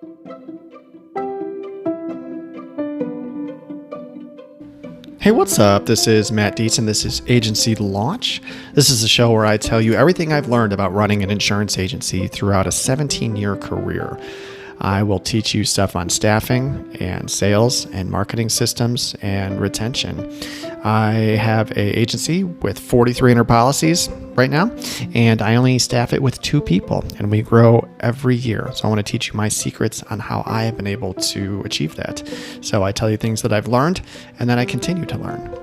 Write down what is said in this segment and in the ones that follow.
Hey, what's up? This is Matt Dietz, and this is Agency Launch. This is a show where I tell you everything I've learned about running an insurance agency throughout a 17-year career. I will teach you stuff on staffing and sales and marketing systems and retention. I have an agency with 4,300 policies right now, and I only staff it with 2 people, and we grow every year. So I want to teach you my secrets on how I have been able to achieve that. So I tell you things that I've learned, and then I continue to learn.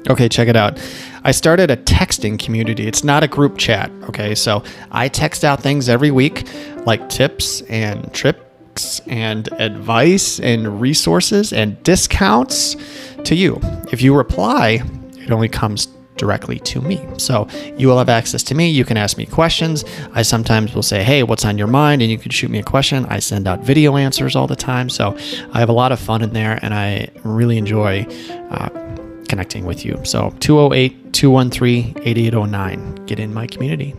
Okay, check it out. I started a texting community. It's not a group chat, okay? So I text out things every week, like tips and tricks and advice and resources and discounts to you. If you reply, it only comes directly to me. So you will have access to me. You can ask me questions. I sometimes will say, hey, what's on your mind? And you can shoot me a question. I send out video answers all the time. So I have a lot of fun in there, and I really enjoy connecting with you. So 208-213-8809. Get in my community.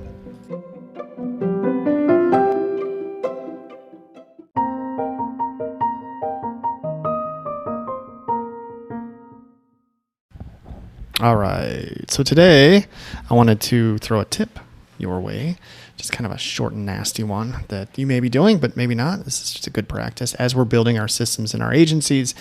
All right. So today I wanted to throw a tip your way, just kind of a short and nasty one that you may be doing, but maybe not. This is just a good practice. As we're building our systems in our agencies,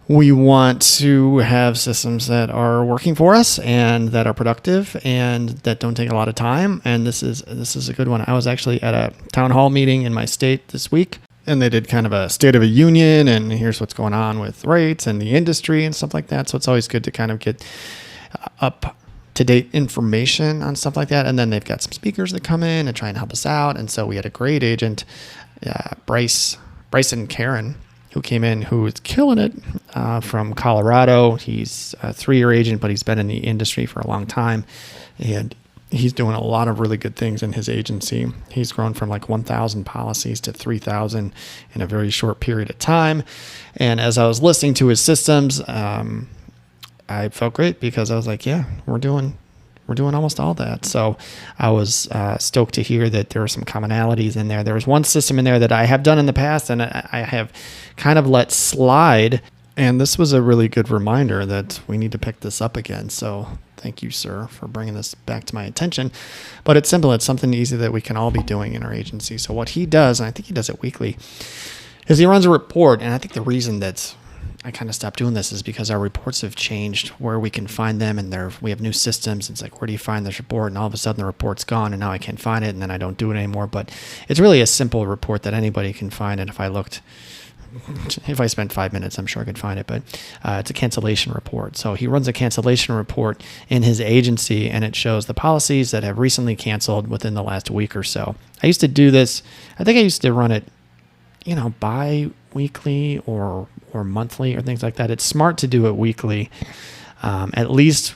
we want to have systems that are working for us and that are productive and that don't take a lot of time. And this is a good one. I was actually at a town hall meeting in my state this week, and they did kind of a state of a union, and here's what's going on with rates and the industry and stuff like that. So it's always good to kind of get up-to-date information on stuff like that. And then they've got some speakers that come in and try and help us out. And so we had a great agent, Bryson Karen, who came in, who is killing it from Colorado. He's a 3-year agent, but he's been in the industry for a long time. And he's doing a lot of really good things in his agency. He's grown from like 1,000 policies to 3,000 in a very short period of time. And as I was listening to his systems, I felt great because I was like, yeah, we're doing almost all that. So I was stoked to hear that there were some commonalities in there. There was one system in there that I have done in the past and I have kind of let slide. And this was a really good reminder that we need to pick this up again. So thank you, sir, for bringing this back to my attention. But it's simple. It's something easy that we can all be doing in our agency. So what he does, and I think he does it weekly, is he runs a report. And I think the reason that I kind of stopped doing this is because our reports have changed where we can find them, and we have new systems. It's like, where do you find this report? And all of a sudden the report's gone, and now I can't find it, and then I don't do it anymore. But it's really a simple report that anybody can find. And if I spent 5 minutes, I'm sure I could find it, but it's a cancellation report. So he runs a cancellation report in his agency, and it shows the policies that have recently canceled within the last week or so. I used to do this. I think I used to run it, bi-weekly or monthly or things like that. It's smart to do it weekly, at least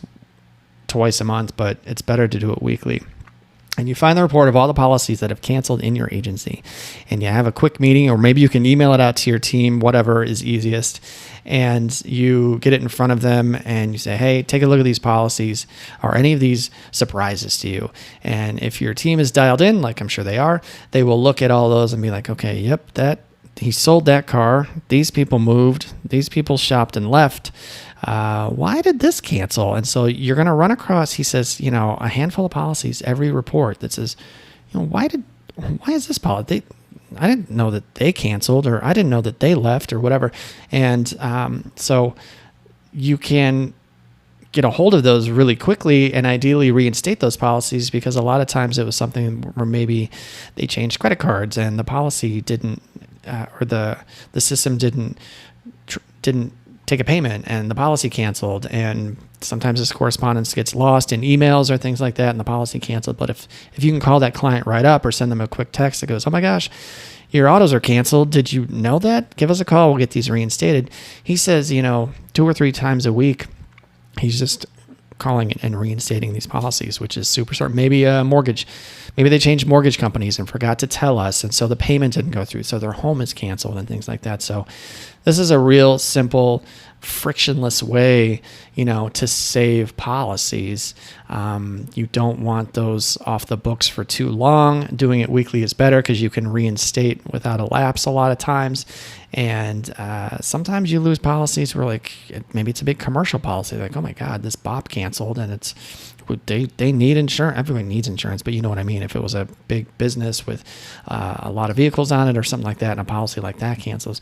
twice a month, but it's better to do it weekly. And you find the report of all the policies that have canceled in your agency, and you have a quick meeting, or maybe you can email it out to your team, whatever is easiest, and you get it in front of them and you say, hey, take a look at these policies. Are any of these surprises to you? And if your team is dialed in, like I'm sure they are, they will look at all those and be like, okay, yep, he sold that car. These people moved. These people shopped and left. Why did this cancel? And so you're going to run across, he says, a handful of policies, every report that says, why is this policy? I didn't know that they canceled, or I didn't know that they left, or whatever. And so you can get a hold of those really quickly and ideally reinstate those policies, because a lot of times it was something where maybe they changed credit cards and the policy didn't, or the system didn't take a payment and the policy canceled. And sometimes this correspondence gets lost in emails or things like that, and the policy canceled. But if you can call that client right up or send them a quick text that goes, oh my gosh, your autos are canceled. Did you know that? Give us a call. We'll get these reinstated. He says, 2 or 3 times a week, he's just calling and reinstating these policies, which is super smart. Maybe a mortgage Maybe they changed mortgage companies and forgot to tell us, and so the payment didn't go through, so their home is canceled and things like that. So this is a real simple, frictionless way, to save policies. You don't want those off the books for too long. Doing it weekly is better because you can reinstate without a lapse a lot of times. And sometimes you lose policies where maybe it's a big commercial policy. Like, oh my God, this BOP canceled, and they need insurance. Everyone needs insurance, but you know what I mean. If it was a big business with a lot of vehicles on it or something like that, and a policy like that cancels,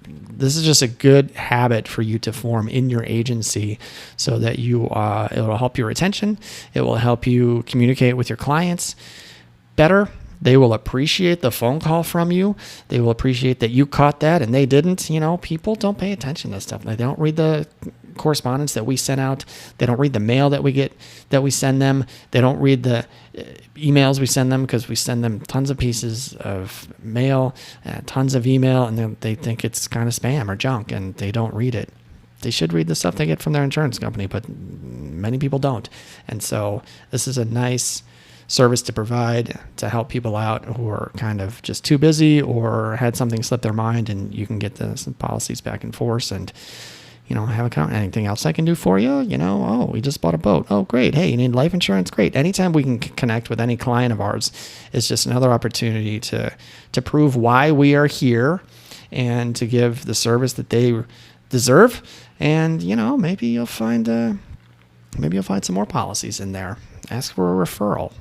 this is just a good habit for you to form in your agency, so that it will help your retention. It will help you communicate with your clients better. They will appreciate the phone call from you. They will appreciate that you caught that and they didn't. People don't pay attention to stuff. They don't read the correspondence that we send out. They don't read the mail that we send them. They don't read the emails we send them, because we send them tons of pieces of mail, tons of email, and they think it's kind of spam or junk, and they don't read it. They should read the stuff they get from their insurance company, but many people don't. And so this is a nice service to provide to help people out who are kind of just too busy or had something slip their mind, and you can get the policies back in force and have account. Anything else I can do for you? Oh, we just bought a boat. Oh, great. Hey, you need life insurance? Great. Anytime we can connect with any client of ours, it's just another opportunity to prove why we are here and to give the service that they deserve. And maybe you'll find some more policies in there. Ask for a referral.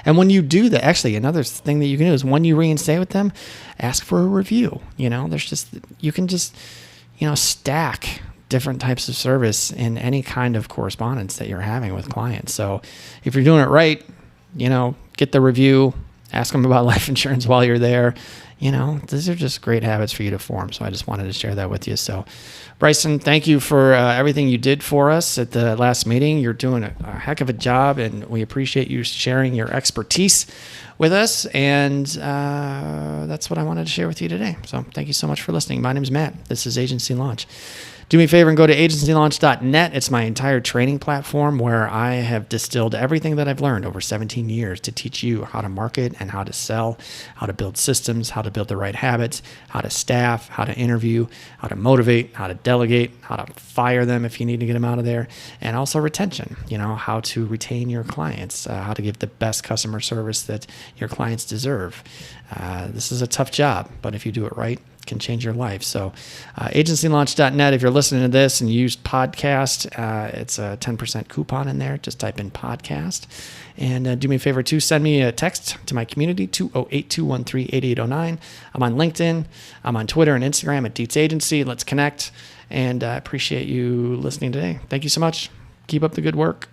And when you do that, actually, another thing that you can do is when you reinstate with them, ask for a review. You can just stack different types of service in any kind of correspondence that you're having with clients. So if you're doing it right, get the review, ask them about life insurance while you're there. These are just great habits for you to form. So I just wanted to share that with you. So Bryson, thank you for everything you did for us at the last meeting. You're doing a heck of a job, and we appreciate you sharing your expertise with us. And that's what I wanted to share with you today. So thank you so much for listening. My name is Matt. This is Agency Launch. Do me a favor and go to agencylaunch.net. It's my entire training platform where I have distilled everything that I've learned over 17 years to teach you how to market and how to sell, how to build systems, how to build the right habits, how to staff, how to interview, how to motivate, how to delegate, how to fire them if you need to get them out of there, and also retention, how to retain your clients, how to give the best customer service that your clients deserve. This is a tough job, but if you do it right, can change your life. So agencylaunch.net, if you're listening to this and you use podcast, it's a 10% coupon in there. Just type in podcast. And do me a favor too, send me a text to my community, 208-213-8809. I'm on LinkedIn. I'm on Twitter and Instagram at Dietz Agency. Let's connect. And I appreciate you listening today. Thank you so much. Keep up the good work.